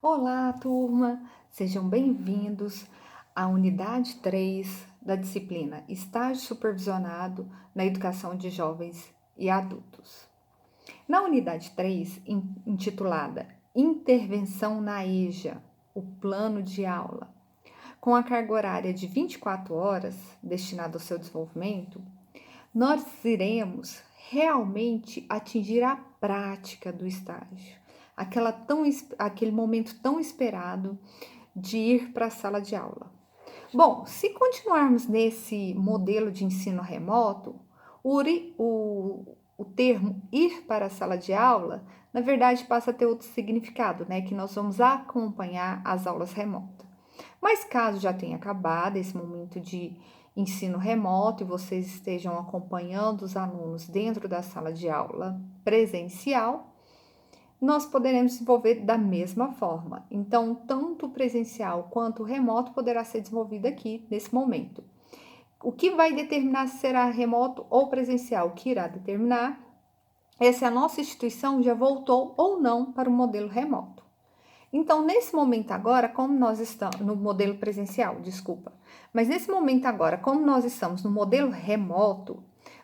Olá, turma! Sejam bem-vindos à unidade 3 da disciplina Estágio Supervisionado na Educação de Jovens e Adultos. Na unidade 3, intitulada Intervenção na EJA, o plano de aula, com a carga horária de 24 horas destinada ao seu desenvolvimento, nós iremos realmente atingir a prática do estágio, aquele momento tão esperado de ir para a sala de aula. Bom, se continuarmos nesse modelo de ensino remoto, o termo ir para a sala de aula, na verdade, passa a ter outro significado, né? Que nós vamos acompanhar as aulas remotas. Mas caso já tenha acabado esse momento de ensino remoto e vocês estejam acompanhando os alunos dentro da sala de aula presencial, nós poderemos desenvolver da mesma forma. Então, tanto o presencial quanto o remoto poderá ser desenvolvido aqui nesse momento. O que vai determinar se será remoto ou presencial? O que irá determinar é se a nossa instituição já voltou ou não para o modelo remoto. Então, nesse momento agora, como nós estamos no modelo presencial, desculpa, mas nesse momento agora, como nós estamos no modelo remoto,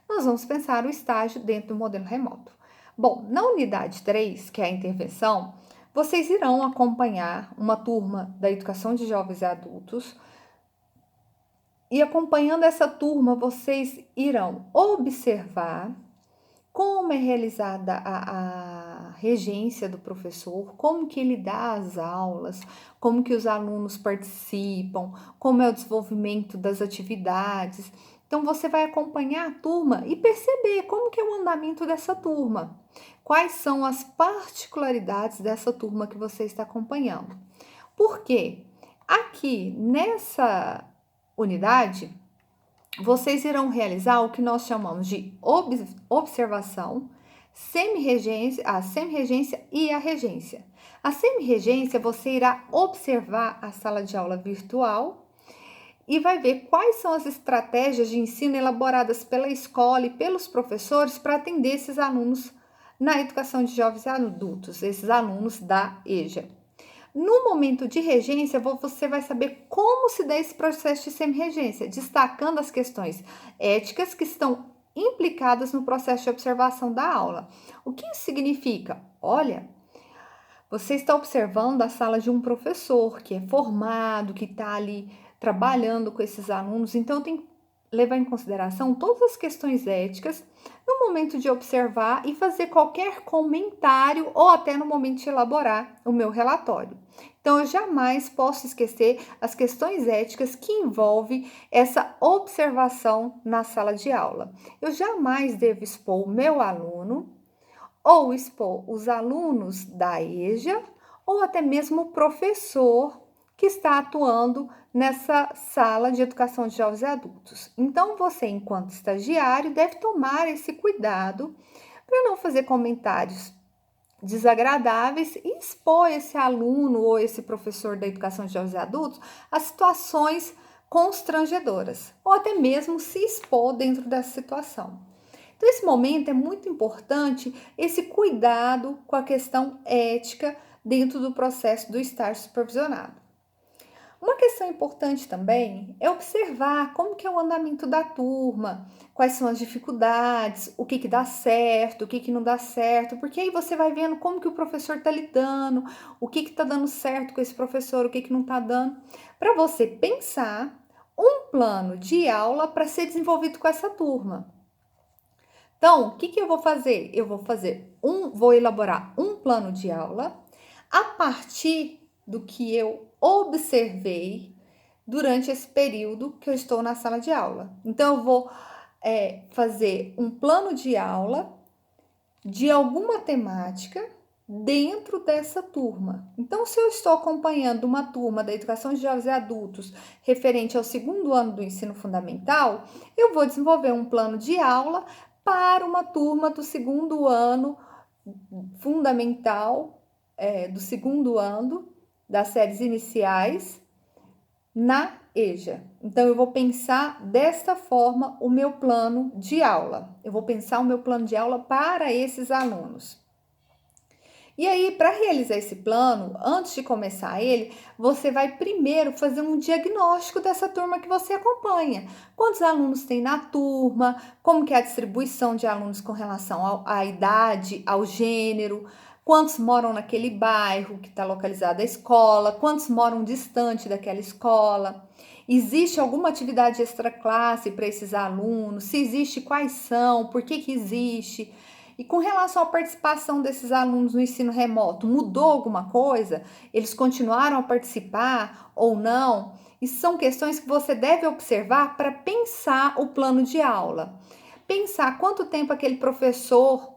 nós vamos pensar o estágio dentro do modelo remoto. Bom, na unidade 3, que é a intervenção, vocês irão acompanhar uma turma da educação de jovens e adultos. E acompanhando essa turma, vocês irão observar como é realizada a regência do professor, como que ele dá as aulas, como que os alunos participam, como é o desenvolvimento das atividades. Então, você vai acompanhar a turma e perceber como que é o andamento dessa turma, quais são as particularidades dessa turma que você está acompanhando. Por quê? Aqui, nessa unidade, vocês irão realizar o que nós chamamos de observação, a semi-regência e a regência. A semi-regência, você irá observar a sala de aula virtual e vai ver quais são as estratégias de ensino elaboradas pela escola e pelos professores para atender esses alunos na educação de jovens e adultos, esses alunos da EJA. No momento de regência, você vai saber como se dá esse processo de semi-regência, destacando as questões éticas que estão implicadas no processo de observação da aula. O que isso significa? Olha, você está observando a sala de um professor que é formado, que está ali trabalhando com esses alunos, então tem que levar em consideração todas as questões éticas no momento de observar e fazer qualquer comentário ou até no momento de elaborar o meu relatório. Então, eu jamais posso esquecer as questões éticas que envolvem essa observação na sala de aula. Eu jamais devo expor o meu aluno ou expor os alunos da EJA ou até mesmo o professor que está atuando nessa sala de educação de jovens e adultos. Então, você, enquanto estagiário, deve tomar esse cuidado para não fazer comentários desagradáveis e expor esse aluno ou esse professor da educação de jovens e adultos a situações constrangedoras, ou até mesmo se expor dentro dessa situação. Então, esse momento é muito importante, esse cuidado com a questão ética dentro do processo do estágio supervisionado. Uma questão importante também é observar como que é o andamento da turma, quais são as dificuldades, o que dá certo, o que não dá certo, porque aí você vai vendo como que o professor está lidando, o que está dando certo com esse professor, o que não está dando, para você pensar um plano de aula para ser desenvolvido com essa turma. Então, o que eu vou fazer? Eu vou elaborar um plano de aula a partir do que eu observei durante esse período que eu estou na sala de aula. Então, eu vou fazer um plano de aula de alguma temática dentro dessa turma. Então, se eu estou acompanhando uma turma da educação de jovens e adultos referente ao 2º ano do ensino fundamental, eu vou desenvolver um plano de aula para uma turma do 2º ano fundamental, do 2º ano das séries iniciais na EJA. Então, eu vou pensar desta forma o meu plano de aula. Eu vou pensar o meu plano de aula para esses alunos. E aí, para realizar esse plano, antes de começar ele, você vai primeiro fazer um diagnóstico dessa turma que você acompanha. Quantos alunos tem na turma, como que é a distribuição de alunos com relação à idade, ao gênero, quantos moram naquele bairro que está localizada a escola, quantos moram distante daquela escola. Existe alguma atividade extraclasse para esses alunos? Se existe, quais são? Por que existe? E com relação à participação desses alunos no ensino remoto, mudou alguma coisa? Eles continuaram a participar ou não? Isso são questões que você deve observar para pensar o plano de aula. Pensar quanto tempo aquele professor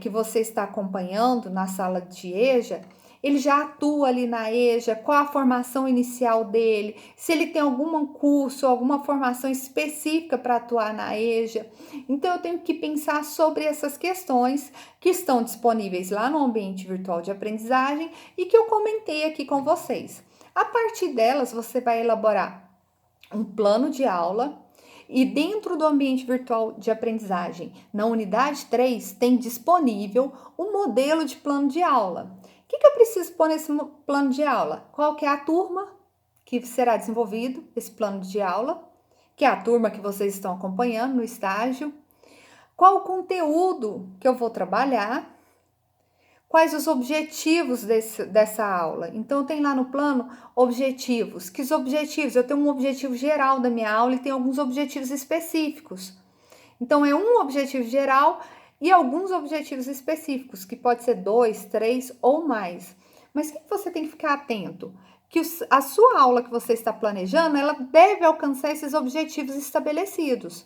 que você está acompanhando na sala de EJA, ele já atua ali na EJA, qual a formação inicial dele, se ele tem algum curso, alguma formação específica para atuar na EJA. Então, eu tenho que pensar sobre essas questões que estão disponíveis lá no ambiente virtual de aprendizagem e que eu comentei aqui com vocês. A partir delas, você vai elaborar um plano de aula. E dentro do ambiente virtual de aprendizagem, na unidade 3, tem disponível um modelo de plano de aula. O que eu preciso pôr nesse plano de aula? Qual que é a turma que será desenvolvido esse plano de aula? Que é a turma que vocês estão acompanhando no estágio. Qual o conteúdo que eu vou trabalhar? Quais os objetivos dessa aula? Então, tem lá no plano objetivos. Que os objetivos? Eu tenho um objetivo geral da minha aula e tenho alguns objetivos específicos. Então, é um objetivo geral e alguns objetivos específicos, que pode ser 2, 3 ou mais. Mas o que você tem que ficar atento? Que a sua aula que você está planejando, ela deve alcançar esses objetivos estabelecidos.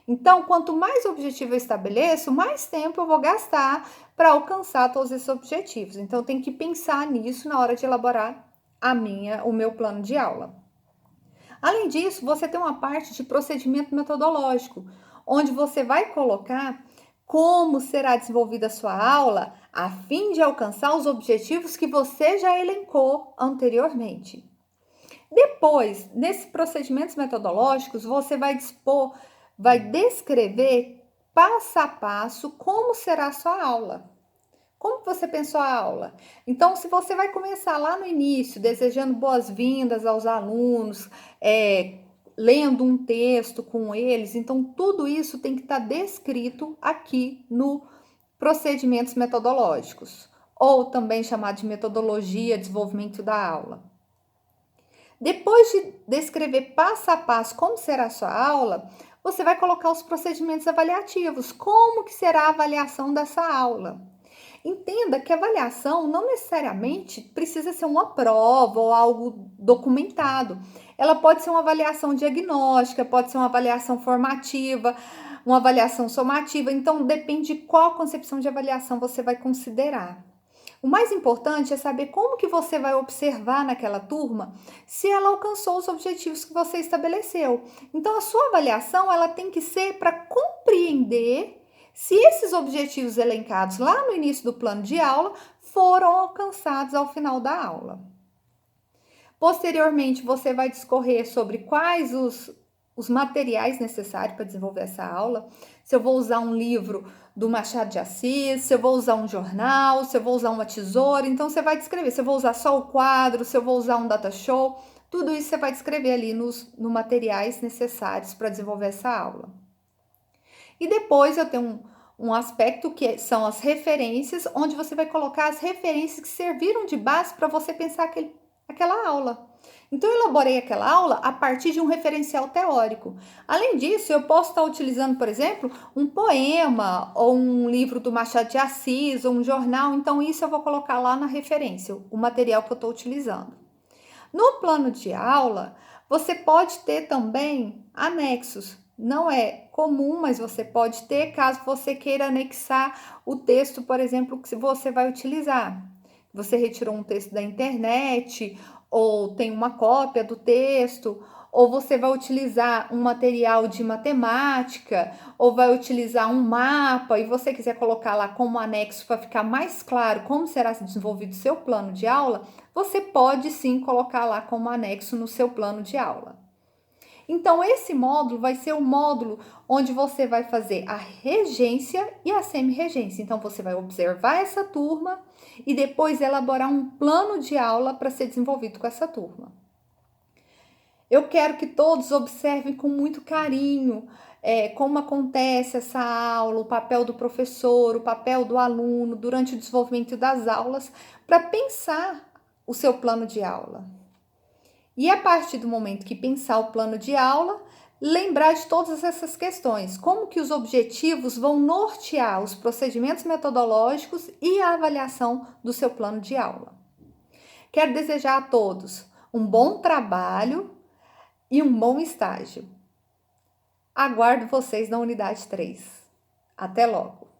Então, quanto mais objetivo eu estabeleço, mais tempo eu vou gastar para alcançar todos esses objetivos. Então, eu tenho que pensar nisso na hora de elaborar o meu plano de aula. Além disso, você tem uma parte de procedimento metodológico, onde você vai colocar como será desenvolvida a sua aula a fim de alcançar os objetivos que você já elencou anteriormente. Depois, nesses procedimentos metodológicos, você vai descrever passo a passo como será a sua aula. Como você pensou a aula? Então, se você vai começar lá no início, desejando boas-vindas aos alunos, lendo um texto com eles, então tudo isso tem que estar descrito aqui no procedimentos metodológicos, ou também chamado de metodologia de desenvolvimento da aula. Depois de descrever passo a passo como será a sua aula, você vai colocar os procedimentos avaliativos. Como que será a avaliação dessa aula? Entenda que a avaliação não necessariamente precisa ser uma prova ou algo documentado. Ela pode ser uma avaliação diagnóstica, pode ser uma avaliação formativa, uma avaliação somativa. Então, depende de qual concepção de avaliação você vai considerar. O mais importante é saber como que você vai observar naquela turma se ela alcançou os objetivos que você estabeleceu. Então, a sua avaliação ela tem que ser para compreender se esses objetivos elencados lá no início do plano de aula foram alcançados ao final da aula. Posteriormente, você vai discorrer sobre quais os materiais necessários para desenvolver essa aula. Se eu vou usar um livro do Machado de Assis, se eu vou usar um jornal, se eu vou usar uma tesoura. Então, você vai descrever se eu vou usar só o quadro, se eu vou usar um data show. Tudo isso você vai descrever ali nos materiais necessários para desenvolver essa aula. E depois eu tenho um aspecto que são as referências, onde você vai colocar as referências que serviram de base para você pensar aquela aula. Então, eu elaborei aquela aula a partir de um referencial teórico. Além disso, eu posso estar utilizando, por exemplo, um poema ou um livro do Machado de Assis ou um jornal. Então, isso eu vou colocar lá na referência, o material que eu estou utilizando. No plano de aula, você pode ter também anexos. Não é comum, mas você pode ter caso você queira anexar o texto, por exemplo, que você vai utilizar. Você retirou um texto da internet, ou tem uma cópia do texto, ou você vai utilizar um material de matemática, ou vai utilizar um mapa, e você quiser colocar lá como anexo para ficar mais claro como será desenvolvido o seu plano de aula, você pode sim colocar lá como anexo no seu plano de aula. Então, esse módulo vai ser o módulo onde você vai fazer a regência e a semi-regência. Então, você vai observar essa turma e depois elaborar um plano de aula para ser desenvolvido com essa turma. Eu quero que todos observem com muito carinho como acontece essa aula, o papel do professor, o papel do aluno durante o desenvolvimento das aulas, para pensar o seu plano de aula. E a partir do momento que pensar o plano de aula, lembrar de todas essas questões, como que os objetivos vão nortear os procedimentos metodológicos e a avaliação do seu plano de aula. Quero desejar a todos um bom trabalho e um bom estágio. Aguardo vocês na unidade 3. Até logo!